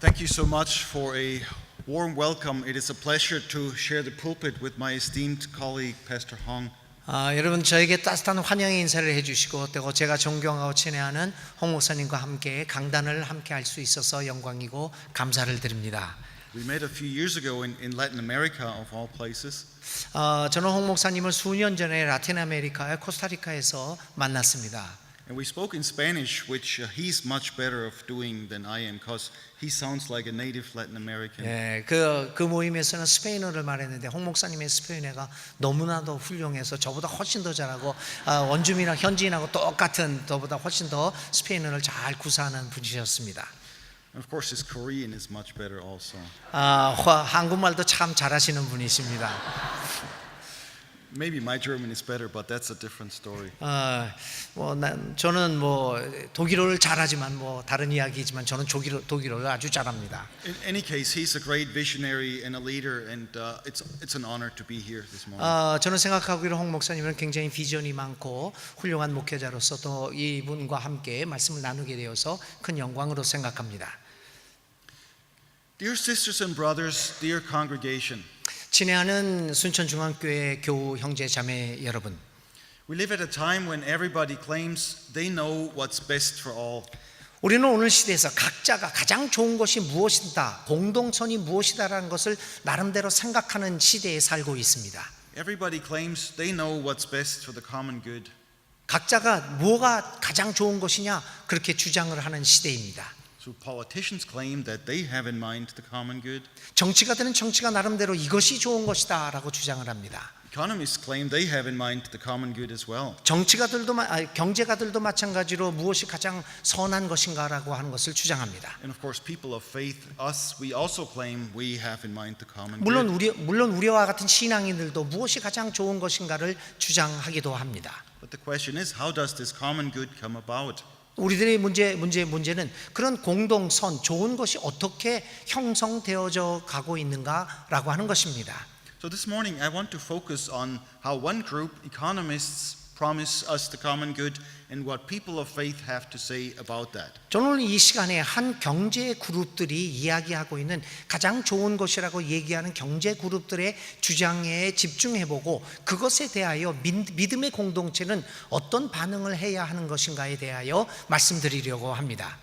Thank you so much for a warm welcome. It is a pleasure to share the pulpit with my esteemed colleague, Pastor Hong. 여러분 저에게 따뜻한 환영의 인사를 해주시고 또 제가 존경하고 친애하는 홍 목사님과 함께 강단을 함께 할 수 있어서 영광이고 감사를 드립니다. We met a few years ago in Latin America, of all places. 저는 홍 목사님을 수년 전에 라틴 아메리카의 코스타리카에서 만났습니다. And we spoke in Spanish, which he's much better of doing than I am, because he sounds like a native Latin American. 예, 그 모임에서는 스페인어를 말했는데 홍 목사님의 스페인어가 너무나도 훌륭해서 저보다 훨씬 더 잘하고 원주민이나 현지인하고 똑같은 저보다 훨씬 더 스페인어를 잘 구사하는 분이셨습니다. And of course, his Korean is much better also. 한국말도 참 잘하시는 분이십니다. Maybe my German is better, but that's a different story. 저는 독일어를 잘하지만 다른 이야기지만 저는 독일어를 아주 잘합니다. In any case, he's a great visionary and a leader, and it's an honor to be here this morning. 저는 생각하기로 홍 목사님은 굉장히 비전이 많고 훌륭한 목회자로서 또 이분과 함께 말씀을 나누게 되어서 큰 영광으로 생각합니다. Dear sisters and brothers, dear congregation. 친애하는 순천중앙교회 교우 형제 자매 여러분, We live at a time when everybody claims they know what's best for all. 우리는 오늘 시대에서 각자가 가장 좋은 것이 무엇이다, 공동선이 무엇이다라는 것을 나름대로 생각하는 시대에 살고 있습니다. Everybody claims they know what's best for the common good. 각자가 뭐가 가장 좋은 것이냐 그렇게 주장을 하는 시대입니다. So politicians claim that they have in mind the common good. 정치가들은 정치가 나름대로 이것이 좋은 것이다라고 주장을 합니다. Economists claim they have in mind the common good as well. 경제가들도 마찬가지로 무엇이 가장 선한 것인가라고 하는 것을 주장합니다. And of course, people of faith, us, we also claim we have in mind the common good. 물론 우리와 같은 신앙인들도 무엇이 가장 좋은 것인가를 주장하기도 합니다. But the question is, how does this common good come about? 우리들의 문제는 그런 공동선, 좋은 것이 어떻게 형성되어져 가고 있는가라고 하는 것입니다. So this morning I want to focus on how one group, economists, promise us the common good and what people of faith have to say about that. 저는 오늘 이 시간에 한 경제 그룹들이 이야기하고 있는 가장 좋은 것이라고 얘기하는 경제 그룹들의 주장에 집중해보고 그것에 대하여 믿음의 공동체는 어떤 반응을 해야 하는 것인가에 대하여 말씀드리려고 합니다.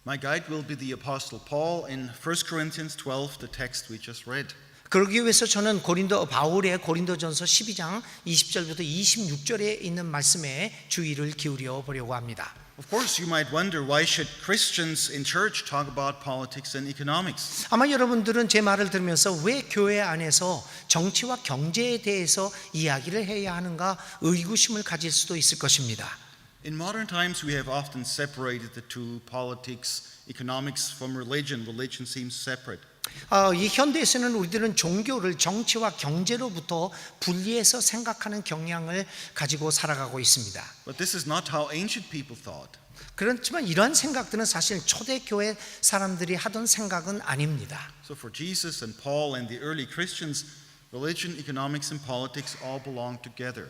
My guide will be the Apostle Paul in 1 Corinthians 12, the text we just read. 그러기 위해서 저는 바울의 고린도전서 12장 20절부터 26절에 있는 말씀에 주의를 기울여 보려고 합니다. Of course, you might wonder why should Christians in church talk about politics and economics? 아마 여러분들은 제 말을 들으면서 왜 교회 안에서 정치와 경제에 대해서 이야기를 해야 하는가 의구심을 가질 수도 있을 것입니다. In modern times, we have often separated the two, politics, economics, from religion. Religion seems separate. 이 현대에서는 우리들은 종교를 정치와 경제로부터 분리해서 생각하는 경향을 가지고 살아가고 있습니다. But this is not how ancient people thought. 그렇지만 이러한 생각들은 사실 초대교회 사람들이 하던 생각은 아닙니다. So for Jesus and Paul and the early Christians, religion, economics, and politics all belong together.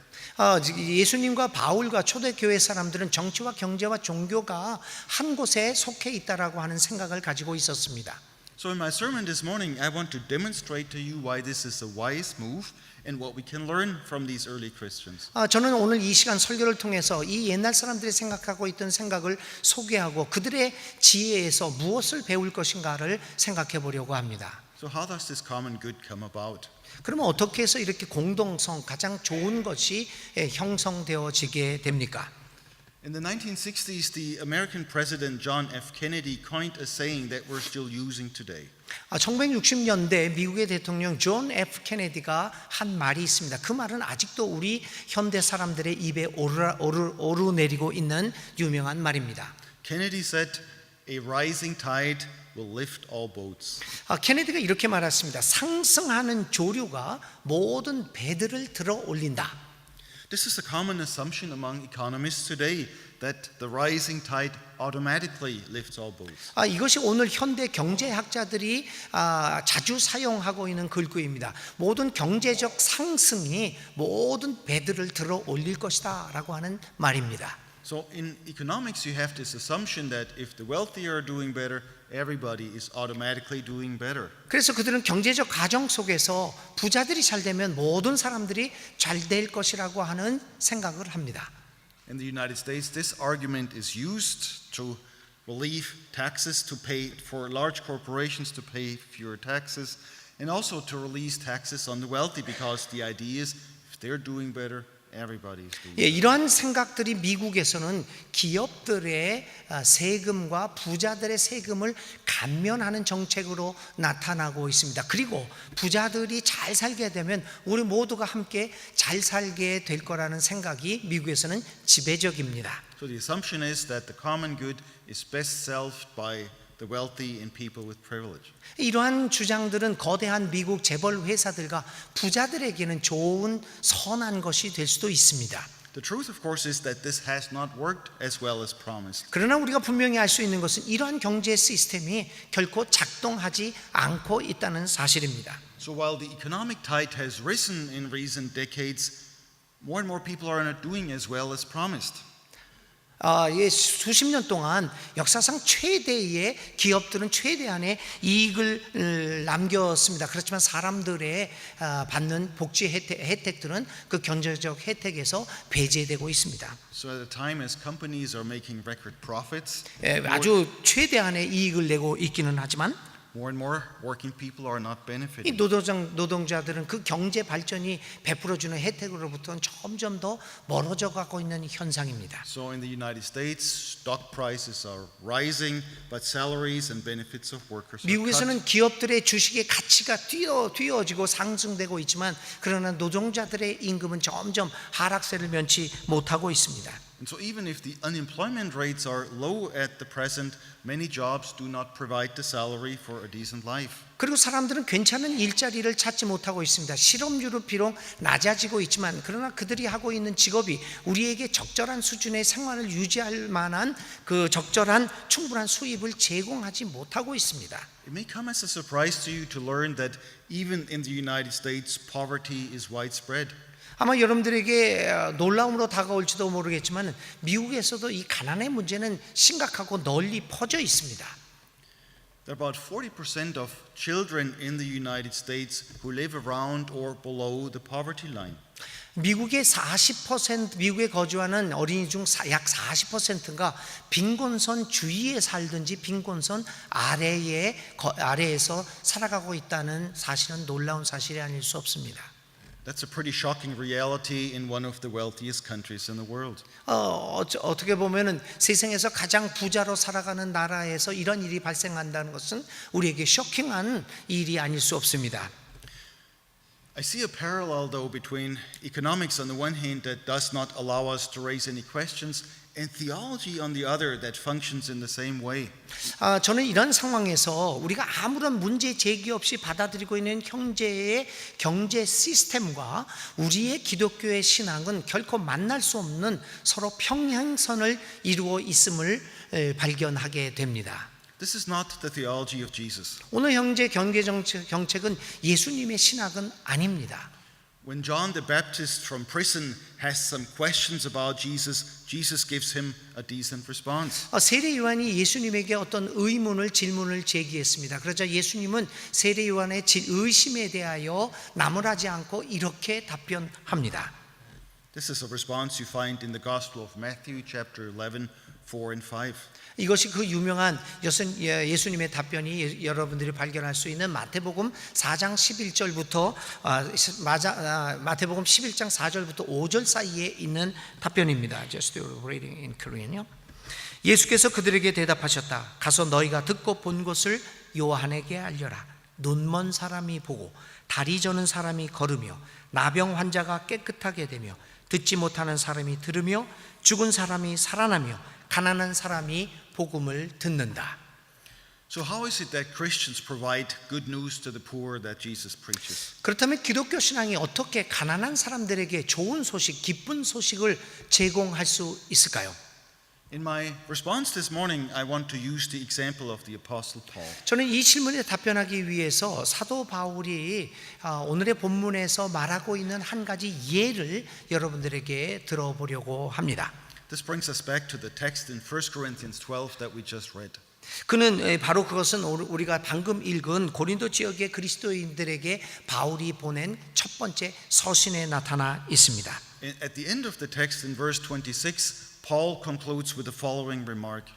예수님과 바울과 초대교회 사람들은 정치와 경제와 종교가 한 곳에 속해 있다라고 하는 생각을 가지고 있었습니다. So in my sermon this morning, I want to demonstrate to you why this is a wise move and what we can learn from these early Christians. 저는 오늘 이 시간 설교를 통해서 이 옛날 사람들이 생각하고 있던 생각을 소개하고 그들의 지혜에서 무엇을 배울 것인가를 생각해 보려고 합니다. So how does this common good come about? 그러면 어떻게 해서 이렇게 공동성, 가장 좋은 것이 형성되어지게 됩니까? In the 1960s, the American President John F. Kennedy coined a saying that we're still using today. 1960년대 미국의 대통령 존 F. 케네디가 한 말이 있습니다. 그 말은 아직도 우리 현대 사람들의 입에 오르내리고 있는 유명한 말입니다. Kennedy said, "A rising tide will lift all boats." 케네디가 이렇게 말했습니다. 상승하는 조류가 모든 배들을 들어 올린다. This is a common assumption among economists today that the rising tide automatically lifts all boats. 이것이 오늘 현대 경제학자들이 자주 사용하고 있는 글귀입니다. 모든 경제적 상승이 모든 배들을 들어 올릴 것이다라고 하는 말입니다. So in economics, you have this assumption that if the wealthy are doing better, everybody is automatically doing better. 그래서 그들은 경제적 가정 속에서 부자들이 잘 되면 모든 사람들이 잘 될 것이라고 하는 생각을 합니다. In the United States, this argument is used to relieve taxes, to pay for large corporations to pay fewer taxes, and also to release taxes on the wealthy, because the idea is if they're doing better, everybody is doing better. 이러한 생각들이 미국에서는 기업들의 세금과 부자들의 세금을 감면하는 정책으로 나타나고 있습니다. 그리고 부자들이 잘 살게 되면 우리 모두가 함께 잘 살게 될 거라는 생각이 미국에서는 지배적입니다. So the assumption is that the common good is best served by the wealthy and people with privilege. 이러한 주장들은 거대한 미국 재벌 회사들과 부자들에게는 좋은 선한 것이 될 수도 있습니다. The truth, of course, is that this has not worked as well as promised. 그러나 우리가 분명히 알 수 있는 것은 이러한 경제 시스템이 결코 작동하지 않고 있다는 사실입니다. So while the economic tide has risen in recent decades, more and more people are not doing as well as promised. 수십 년 동안 역사상 최대의 기업들은 최대한의 이익을 남겼습니다. 그렇지만 사람들의 받는 복지 혜택들은 그 경제적 혜택에서 배제되고 있습니다. So at a time as companies are making record profits, 아주 최대한의 이익을 내고 있기는 하지만 more and more working people are not 이 benefiting. 노동자들은 그 경제 발전이 베풀어주는 혜택으로부터는 점점 더 멀어져 가고 있는 현상입니다. So in the United States, stock prices are rising, but salaries and benefits of workers are cut. 미국에서는 기업들의 주식의 가치가 뛰어지고 상승되고 있지만 그러나 노동자들의 임금은 점점 하락세를 면치 못하고 있습니다. And so even if the unemployment rates are low at the present, many jobs do not provide the salary for a decent life. 그리고 사람들은 괜찮은 일자리를 찾지 못하고 있습니다. 실업률은 비록 낮아지고 있지만 그러나 그들이 하고 있는 직업이 우리에게 적절한 수준의 생활을 유지할 만한 그 적절한 충분한 수입을 제공하지 못하고 있습니다. It may come as a surprise to you to learn that even in the United States, poverty is widespread. 아마 여러분들에게 놀라움으로 다가올지도 모르겠지만 미국에서도 이 가난의 문제는 심각하고 널리 퍼져 있습니다. There are about 40% of children in the United States who live around or below the poverty line. 미국의 40% 미국에 거주하는 어린이 중 약 40%가 빈곤선 주위에 살든지 빈곤선 아래에서 살아가고 있다는 사실은 놀라운 사실이 아닐 수 없습니다. That's a pretty shocking reality in one of the wealthiest countries in the world. 어떻게 보면은 세상에서 가장 부자로 살아가는 나라에서 이런 일이 발생한다는 것은 우리에게 쇼킹한 일이 아닐 수 없습니다. I see a parallel though between economics on the one hand that does not allow us to raise any questions and theology on the other that functions in the same way. 저는 이런 상황에서 우리가 아무런 문제 제기 없이 받아들이고 있는 경제 시스템과 우리의 기독교의 신앙은 결코 만날 수 없는 서로 평행선을 이루어 있음을 발견하게 됩니다. This is not the theology of Jesus. 오늘 경제 정책은 예수님의 신학은 아닙니다. When John the Baptist from prison has some questions about Jesus, Jesus gives him a decent response. 세례 요한이 예수님에게 어떤 질문을 제기했습니다. 그러자 예수님은 세례 요한의 의심에 대하여 나무라지 않고 이렇게 답변합니다. This is a response you find in the Gospel of Matthew chapter 11, 4 and 5. 이것이 그 유명한 예수님의 답변이 여러분들이 발견할 수 있는 마태복음 4장 11절부터 마태복음 11장 4절부터 5절 사이에 있는 답변입니다. Just reading in Korean요. 예수께서 그들에게 대답하셨다. 가서 너희가 듣고 본 것을 요한에게 알려라. 눈먼 사람이 보고 다리 저는 사람이 걸으며 나병 환자가 깨끗하게 되며 듣지 못하는 사람이 들으며 죽은 사람이 살아나며 가난한 사람이 복음을 듣는다. So how is it that Christians provide good news to the poor that Jesus preaches? 그렇다면 기독교 신앙이 어떻게 가난한 사람들에게 좋은 소식, 기쁜 소식을 제공할 수 있을까요? In my response this morning, I want to use the example of the Apostle Paul. 저는 이 질문에 답변하기 위해서 사도 바울이 오늘의 본문에서 말하고 있는 한 가지 예를 여러분들에게 들어보려고 합니다. This brings us back to the text in 1 Corinthians 12 that we just read. 그는 바로 그것은 우리가 방금 읽은 고린도 지역의 그리스도인들에게 바울이 보낸 첫 번째 서신에 나타나 있습니다. At the end of the text in verse 26, Paul concludes with the following remark.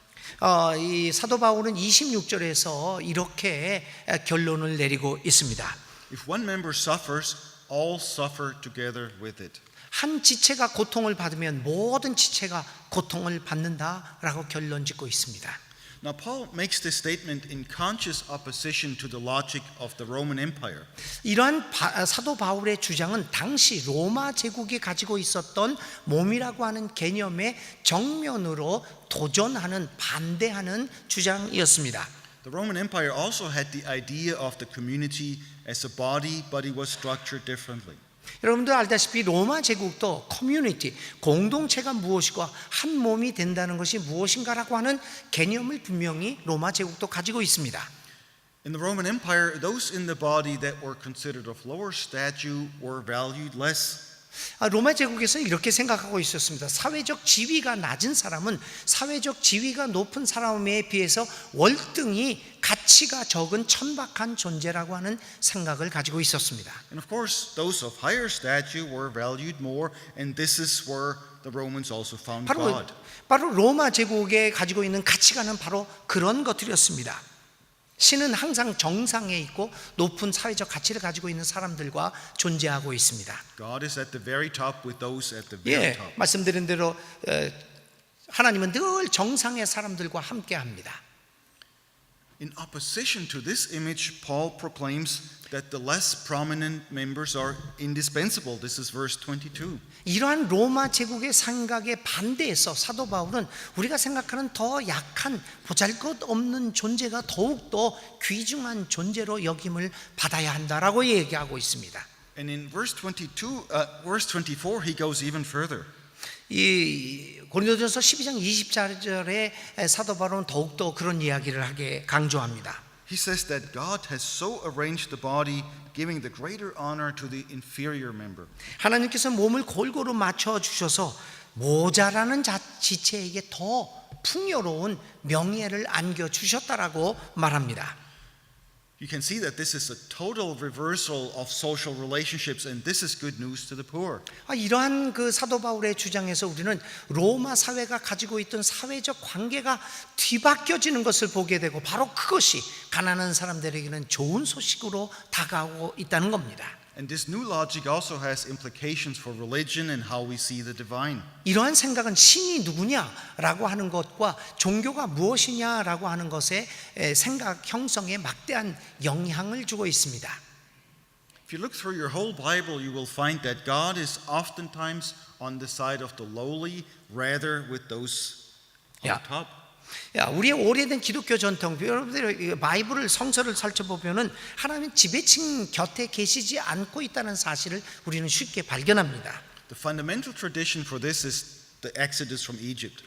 이 사도 바울은 26절에서 이렇게 결론을 내리고 있습니다. If one member suffers, all suffer together with it. 한 지체가 고통을 받으면 모든 지체가 고통을 받는다라고 결론 짓고 있습니다. Now Paul makes this statement in conscious opposition to the logic of the Roman Empire. 이러한 사도 바울의 주장은 당시 로마 제국이 가지고 있었던 몸이라고 하는 개념의 정면으로 도전하는 반대하는 주장이었습니다. The Roman Empire also had the idea of the community as a body, but it was structured differently. 여러분들 알다시피 로마 제국도 커뮤니티, 공동체가 무엇이고 한 몸이 된다는 것이 무엇인가라고 하는 개념을 분명히 로마 제국도 가지고 있습니다. In the Roman Empire, those in the body that were considered of lower stature were valued less. 로마 제국에서 이렇게 생각하고 있었습니다. 사회적 지위가 낮은 사람은 사회적 지위가 높은 사람에 비해서 월등히 가치가 적은 천박한 존재라고 하는 생각을 가지고 있었습니다. And of course, those of higher stature were valued more, and this is where the Romans also found God. 바로 로마 제국에 가지고 있는 가치관은 바로 그런 것들이었습니다. 신은 항상 정상에 있고 높은 사회적 가치를 가지고 있는 사람들과 존재하고 있습니다. God is at the very top with those at the very top. 말씀드린 대로 하나님은 늘 정상의 사람들과 함께합니다. In opposition to this image, Paul proclaims that the less prominent members are indispensable. This is verse 22. 이러한 로마 제국의 생각에 반대해서 사도 바울은 우리가 생각하는 더 약한 보잘것없는 존재가 더욱더 귀중한 존재로 여김을 받아야 한다라고 얘기하고 있습니다. And in verse 24, he goes even further. 이 고린도전서 12장 20절에 사도 바울은 더욱더 그런 이야기를 하게 강조합니다. He says that God has so arranged the body, giving the greater honor to the inferior member. 하나님께서 몸을 골고루 맞춰 주셔서 모자라는 지체에게 더 풍요로운 명예를 안겨 주셨다라고 말합니다. You can see that this is a total reversal of social relationships, and this is good news to the poor. 이러한 그 사도 바울의 주장에서 우리는 로마 사회가 가지고 있던 사회적 관계가 뒤바뀌어지는 것을 보게 되고 바로 그것이 가난한 사람들에게는 좋은 소식으로 다가오고 있다는 겁니다. And this new logic also has implications for religion and how we see the divine. 이러한 생각은 신이 누구냐라고 하는 것과 종교가 무엇이냐라고 하는 것에 생각 형성에 막대한 영향을 주고 있습니다. If you look through your whole Bible, you will find that God is oftentimes on the side of the lowly rather with those on top. 우리의 오래된 기독교 전통, 여러분들 바이블을 성서를 살펴보면은 하나님 지배층 곁에 계시지 않고 있다는 사실을 우리는 쉽게 발견합니다. The fundamental tradition for this is the Exodus from Egypt.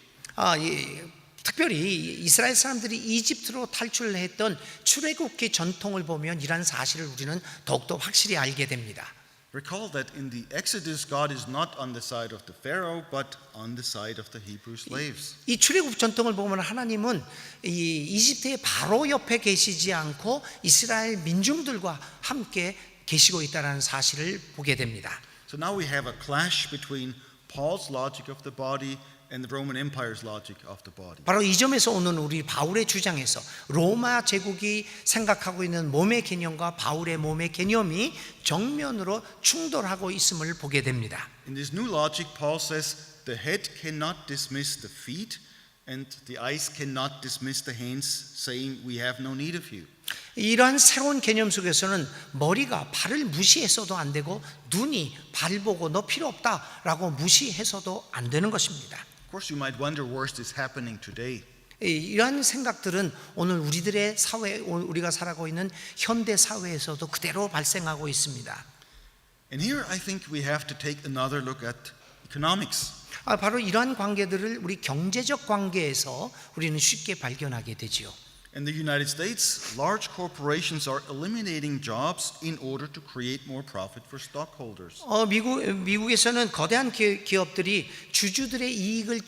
특별히 이스라엘 사람들이 이집트로 탈출했던 출애굽기 전통을 보면 이러한 사실을 우리는 더욱더 확실히 알게 됩니다. Recall that in the Exodus, God is not on the side of the Pharaoh, but on the side of the Hebrew slaves. 이 출애굽 전통을 보면 하나님은 이 이집트의 바로 옆에 계시지 않고 이스라엘 민중들과 함께 계시고 있다는 사실을 보게 됩니다. So now we have a clash between Paul's logic of the body and the Roman Empire's logic of the body. 바로 이 점에서 오는 우리 바울의 주장에서 로마 제국이 생각하고 있는 몸의 개념과 바울의 몸의 개념이 정면으로 충돌하고 있음을 보게 됩니다. In this new logic, Paul says the head cannot dismiss the feet and the eyes cannot dismiss the hands, saying we have no need of you. 이러한 새로운 개념 속에서는 머리가 발을 무시해서도 안 되고 눈이 발 보고 너 필요 없다라고 무시해서도 안 되는 것입니다. Of course, you might wonder where is this happening today? 이러한 생각들은 오늘 우리들의 사회, 우리가 살아가고 있는 현대 사회에서도 그대로 발생하고 있습니다. And here I think we have to take another look at economics. 바로 이러한 관계들을 우리 경제적 관계에서 우리는 쉽게 발견하게 되지요. In the United States, large corporations are eliminating jobs in order to create more profit for stockholders. 미국에서는 거대한 기업들이 주주들의 이익을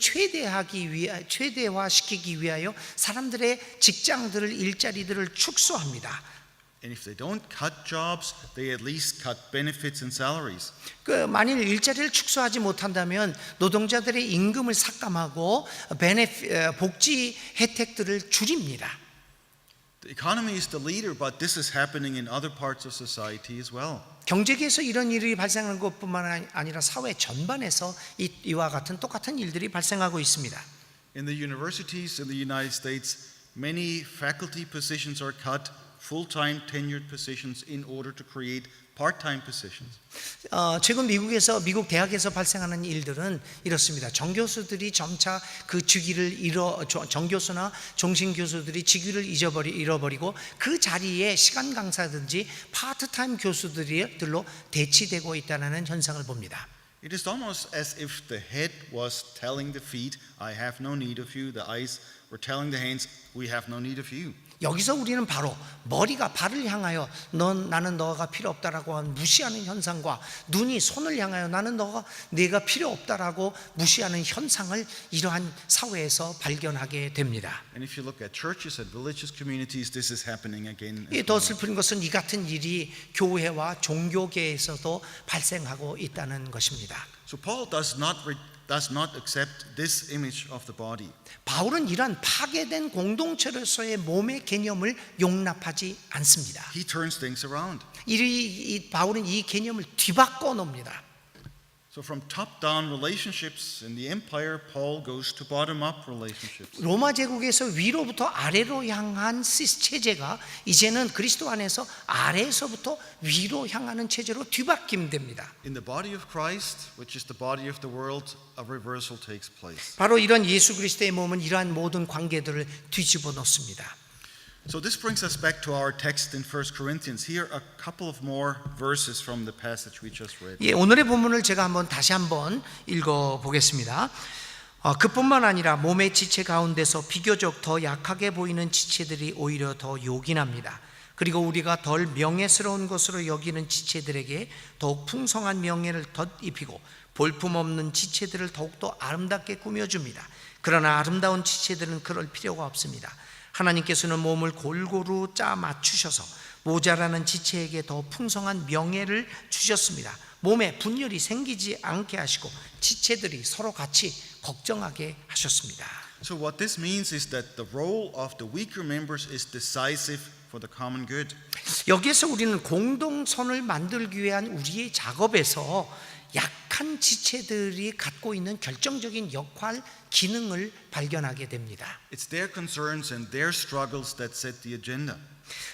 최대화시키기 위하여 사람들의 직장들을 일자리들을 축소합니다. And if they don't cut jobs, they at least cut benefits and salaries. 만일 일자리를 축소하지 못한다면 노동자들의 임금을 삭감하고 복지 혜택들을 줄입니다. The economy is the leader, but this is happening in other parts of society as well. 경제계에서 이런 일이 발생하는 것뿐만 아니라 사회 전반에서 이와 같은 똑같은 일들이 발생하고 있습니다. In the universities in the United States, many faculty positions are cut, full-time tenured positions in order to create part-time positions. 최근 미국 대학에서 발생하는 일들은 이렇습니다. 정교수들이 점차 그 직위를 정교수나 종신 교수들이 직위를 잃어버리고 그 자리에 시간 강사든지 파트타임 교수들로 대치되고 있다는 현상을 봅니다. It is almost as if the head was telling the feet, I have no need of you. The eyes were telling the hands, we have no need of you. 여기서 우리는 바로 머리가 발을 향하여 나는 너가 필요 없다라고 무시하는 현상과 눈이 손을 향하여 내가 필요 없다라고 무시하는 현상을 이러한 사회에서 발견하게 됩니다. And if you look at churches and religious communities, this is happening again. 더 슬픈 것은 이 같은 일이 교회와 종교계에서도 발생하고 있다는 것입니다. So Paul does not accept this image of the body. 바울은 이러한 파괴된 공동체로서의 몸의 개념을 용납하지 않습니다. He turns things around. 바울은 이 개념을 뒤바꿔 놓습니다. So from top-down relationships in the empire, Paul goes to bottom-up relationships. 로마 제국에서 위로부터 아래로 향한 체제가 이제는 그리스도 안에서 아래에서부터 위로 향하는 체제로 뒤바뀝니다. In the body of Christ, which is the body of the world, a reversal takes place. 바로 이런 예수 그리스도의 몸은 이러한 모든 관계들을 뒤집어 놓습니다. So this brings us back to our text in 1 Corinthians. Here are a couple of more verses from the passage we just read. 오늘의 본문을 제가 다시 한번 읽어 보겠습니다. 그뿐만 아니라 몸의 지체 가운데서 비교적 더 약하게 보이는 지체들이 오히려 더 요긴합니다. 그리고 우리가 덜 명예스러운 것으로 여기는 지체들에게 더욱 풍성한 명예를 덧입히고 볼품없는 지체들을 더욱더 아름답게 꾸며줍니다. 그러나 아름다운 지체들은 그럴 필요가 없습니다. 하나님께서는 몸을 골고루 짜 맞추셔서 모자라는 지체에게 더 풍성한 명예를 주셨습니다. 몸에 분열이 생기지 않게 하시고 지체들이 서로 같이 걱정하게 하셨습니다. So what this means is that the role of the weaker members is decisive for the common good. 여기에서 우리는 공동선을 만들기 위한 우리의 작업에서 약한 지체들이 갖고 있는 결정적인 역할, 기능을 발견하게 됩니다. It's their concerns and their struggles that set the agenda.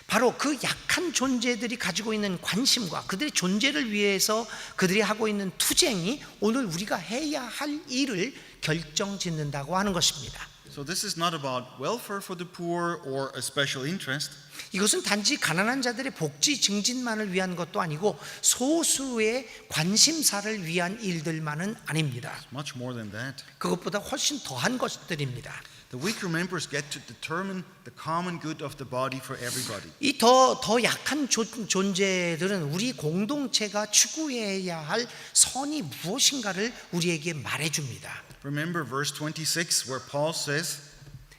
바로 그 약한 존재들이 가지고 있는 관심과 그들의 존재를 위해서 그들이 하고 있는 투쟁이 오늘 우리가 해야 할 일을 결정짓는다고 하는 것입니다. So this is not about welfare for the poor or a special interest. 이것은 단지 가난한 자들의 복지 증진만을 위한 것도 아니고 소수의 관심사를 위한 일들만은 아닙니다. It's much more than that. 그것보다 훨씬 더한 것들입니다. The weaker members get to determine the common good of the body for everybody. 이 더 약한 존재들은 우리 공동체가 추구해야 할 선이 무엇인가를 우리에게 말해줍니다. Remember verse 26 where Paul says,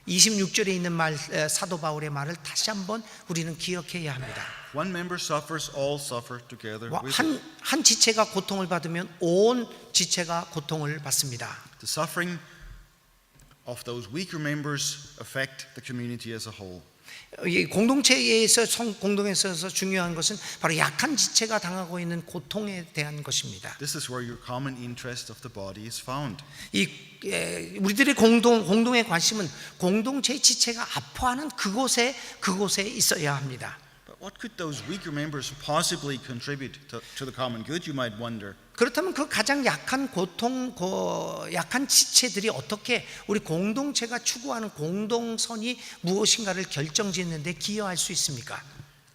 26절에 있는 사도 바울의 말을 다시 한번 우리는 기억해야 합니다. One member suffers, all suffer together with it. 한 지체가 고통을 받으면 온 지체가 고통을 받습니다. The suffering of those weaker members affect the community as a whole. 공동체에서 공동에서 중요한 것은 바로 약한 지체가 당하고 있는 고통에 대한 것입니다. This is where your common interest of the body is found. 우리들의 공동의 관심은 공동체의 지체가 아파하는 그곳에 있어야 합니다. But what could those weaker members possibly contribute to the common good, you might wonder. 그렇다면 그 가장 약한 약한 지체들이 어떻게 우리 공동체가 추구하는 공동선이 무엇인가를 결정짓는 데 기여할 수 있습니까?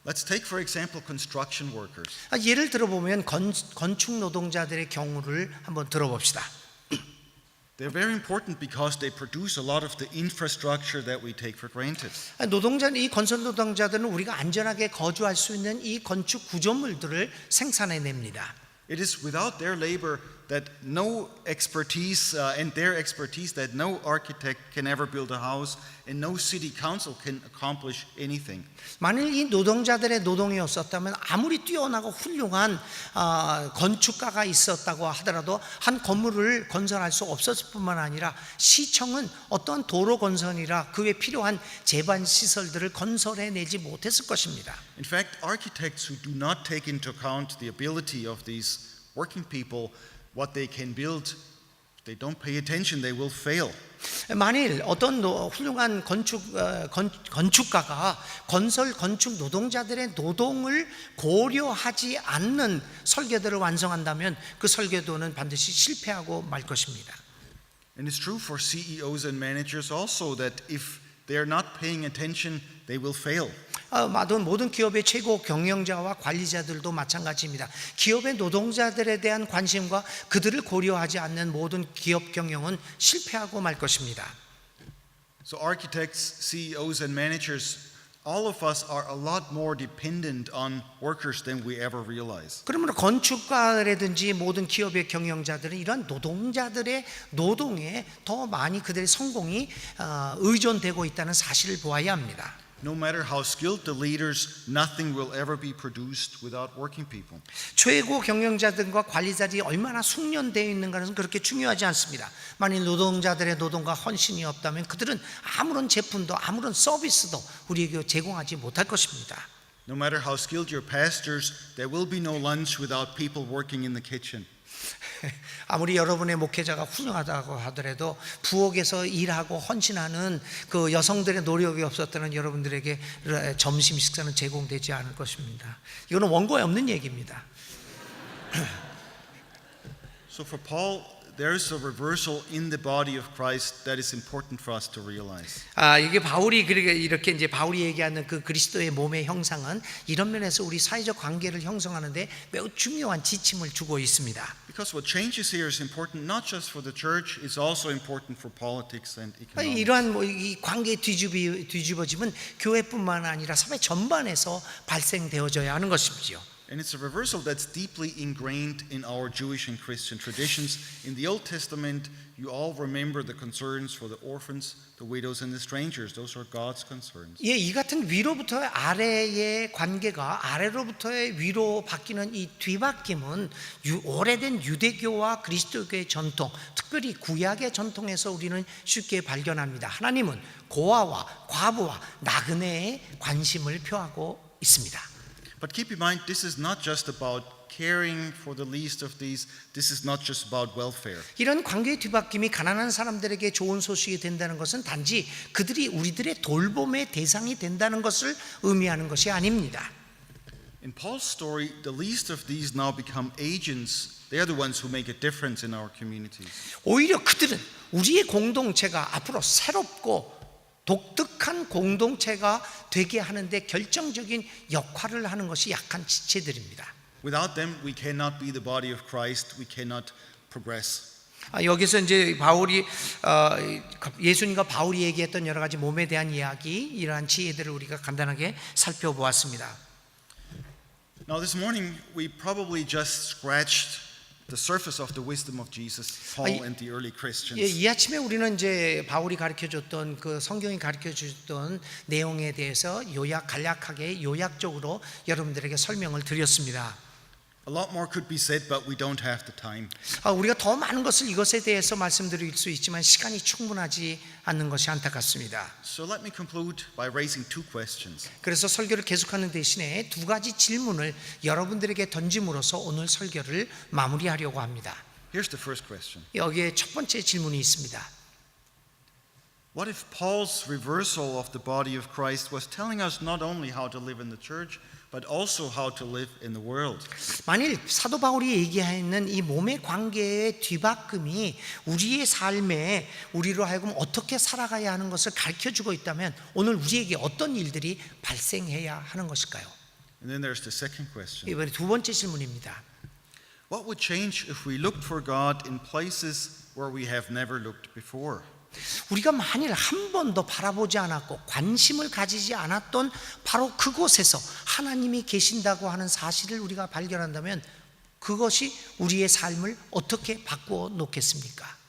Let's take for example construction workers. 예를 들어보면 건축 노동자들의 경우를 한번 들어봅시다. They're very important because they produce a lot of the infrastructure that we take for granted. 이 건설 노동자들은 우리가 안전하게 거주할 수 있는 이 건축 구조물들을 생산해냅니다. It is without their labor that no expertise and their expertise that no architect can ever build a house and no city council can accomplish anything. 만일 이 노동자들의 노동이 없었다면 아무리 뛰어나고 훌륭한 건축가가 있었다고 하더라도 한 건물을 건설할 수 없었을 뿐만 아니라 시청은 어떠한 도로 건설이라 그에 필요한 제반 시설들을 건설해내지 못했을 것입니다. In fact, architects who do not take into account the ability of these working people, what they can build, if they don't pay attention, they will fail. 만일 어떤 훌륭한 건축가가 건축 노동자들의 노동을 고려하지 않는 설계도를 완성한다면 그 설계도는 반드시 실패하고 말 것입니다. And it's true for CEOs and managers also that if they're not paying attention, they will fail. 모든 기업의 최고 경영자와 관리자들도 마찬가지입니다. 기업의 노동자들에 대한 관심과 그들을 고려하지 않는 모든 기업 경영은 실패하고 말 것입니다. So architects, CEOs and managers, all of us are a lot more dependent on workers than we ever realize. 그러므로 건축가라든지 모든 기업의 경영자들은 이런 노동자들의 노동에 더 많이 그들의 성공이 의존되고 있다는 사실을 보아야 합니다. No matter how skilled the leaders, nothing will ever be produced without working people. 최고 경영자들과 관리자들이 얼마나 숙련되어 있는가 것은 그렇게 중요하지 않습니다. 만일 노동자들의 노동과 헌신이 없다면 그들은 아무런 제품도 아무런 서비스도 우리에게 제공하지 못할 것입니다. No matter how skilled your pastors, there will be no lunch without people working in the kitchen. 아무리 여러분의 목회자가 훌륭하다고 하더라도 부엌에서 일하고 헌신하는 그 여성들의 노력이 없었다면 여러분들에게 점심 식사는 제공되지 않을 것입니다. 이거는 원고에 없는 얘기입니다. So for Paul, there's a reversal in the body of Christ that is important for us to realize. 이게 바울이 이렇게 이제 바울이 얘기하는 그 그리스도의 몸의 형상은 이런 면에서 우리 사회적 관계를 형성하는데 매우 중요한 지침을 주고 있습니다. Because what changes here is important not just for the church, it's also important for politics and economics. 이러한 이 관계 뒤집어짐은 교회뿐만 아니라 사회 전반에서 발생되어져야 하는 것이죠. And it's a reversal that's deeply ingrained in our Jewish and Christian traditions. In the Old Testament, you all remember the concerns for the orphans, the widows, and the strangers. Those are God's concerns. 이 같은 위로부터의 아래의 관계가 아래로부터의 위로 바뀌는 이 뒤바뀜은 오래된 유대교와 그리스도교의 전통, 특별히 구약의 전통에서 우리는 쉽게 발견합니다. 하나님은 고아와 과부와 나그네에 관심을 표하고 있습니다. But keep in mind, this is not just about caring for the least of these. This is not just about welfare. 이런 관계의 뒤바뀜이 가난한 사람들에게 좋은 소식이 된다는 것은 단지 그들이 우리들의 돌봄의 대상이 된다는 것을 의미하는 것이 아닙니다. In Paul's story, the least of these now become agents. They are the ones who make a difference in our communities. 오히려 그들은 우리의 공동체가 앞으로 새롭고 독특한 공동체가 되게 하는데 결정적인 역할을 하는 것이 약한 지체들입니다. Without them, we cannot be the body of Christ. We cannot progress. 여기서 이제 바울이 예수님과 바울이 얘기했던 여러 가지 몸에 대한 이야기, 이러한 지혜들을 우리가 간단하게 살펴보았습니다. Now, this morning, we probably just scratched the surface of the wisdom of Jesus, Paul and the early Christians. 이 아침에 우리는 이제 바울이 가르쳐줬던 그 성경이 가르쳐줬던 내용에 대해서 간략하게 요약적으로 여러분들에게 설명을 드렸습니다. A lot more could be said, but we don't have the time. 우리가 더 많은 것을 이것에 대해서 말씀드릴 수 있지만 시간이 충분하지 않는 것이 안타깝습니다. So let me conclude by raising two questions. 그래서 설교를 계속하는 대신에 두 가지 질문을 여러분들에게 던짐으로써 오늘 설교를 마무리하려고 합니다. Here's the first question. 여기에 첫 번째 질문이 있습니다. What if Paul's reversal of the body of Christ was telling us not only how to live in the church, but also how to live in the world? 만일 사도 바울이 얘기하는 이 몸의 관계의 뒤바꿈이 우리의 삶에 우리로 하여금 어떻게 살아가야 하는 것을 가르쳐주고 있다면 오늘 우리에게 어떤 일들이 발생해야 하는 것일까요? And then there's the second question. 이번에 두 번째 질문입니다. What would change if we looked for God in places where we have never looked before. 우리가 만일 한 번도 바라보지 않았고 관심을 가지지 않았던 바로 그곳에서 하나님이 계신다고 하는 사실을 우리가 발견한다면 그것이 우리의 삶을 어떻게 바꾸어 놓겠습니까?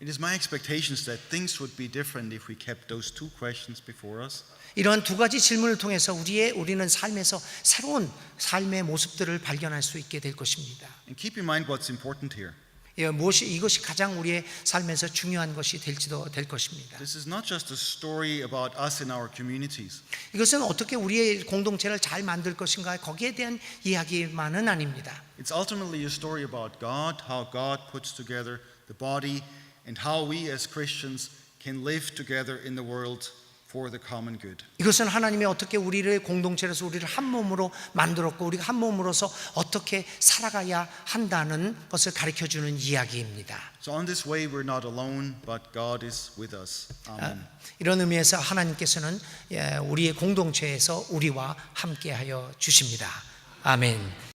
It is my expectations that things would be different if we kept those two questions before us. 이러한 두 가지 질문을 통해서 우리는 삶에서 새로운 삶의 모습들을 발견할 수 있게 될 것입니다. And keep in mind what's important here. 이것이 가장 우리의 삶에서 중요한 것이 될지도 될 것입니다. This is not just a story about us and our communities. 이것은 어떻게 우리의 공동체를 잘 만들 것인가 거기에 대한 이야기만은 아닙니다. It's ultimately a story about God, how God puts together the body, and how we as Christians can live together in the world for the common good. 이것은 하나님이 어떻게 우리를 공동체로서 우리를 한 몸으로 만들었고 우리가 한 몸으로서 어떻게 살아가야 한다는 것을 가르쳐주는 이야기입니다. So on this way we're not alone, but God is with us. Amen. 이런 의미에서 하나님께서는 우리의 공동체에서 우리와 함께하여 주십니다. 아멘.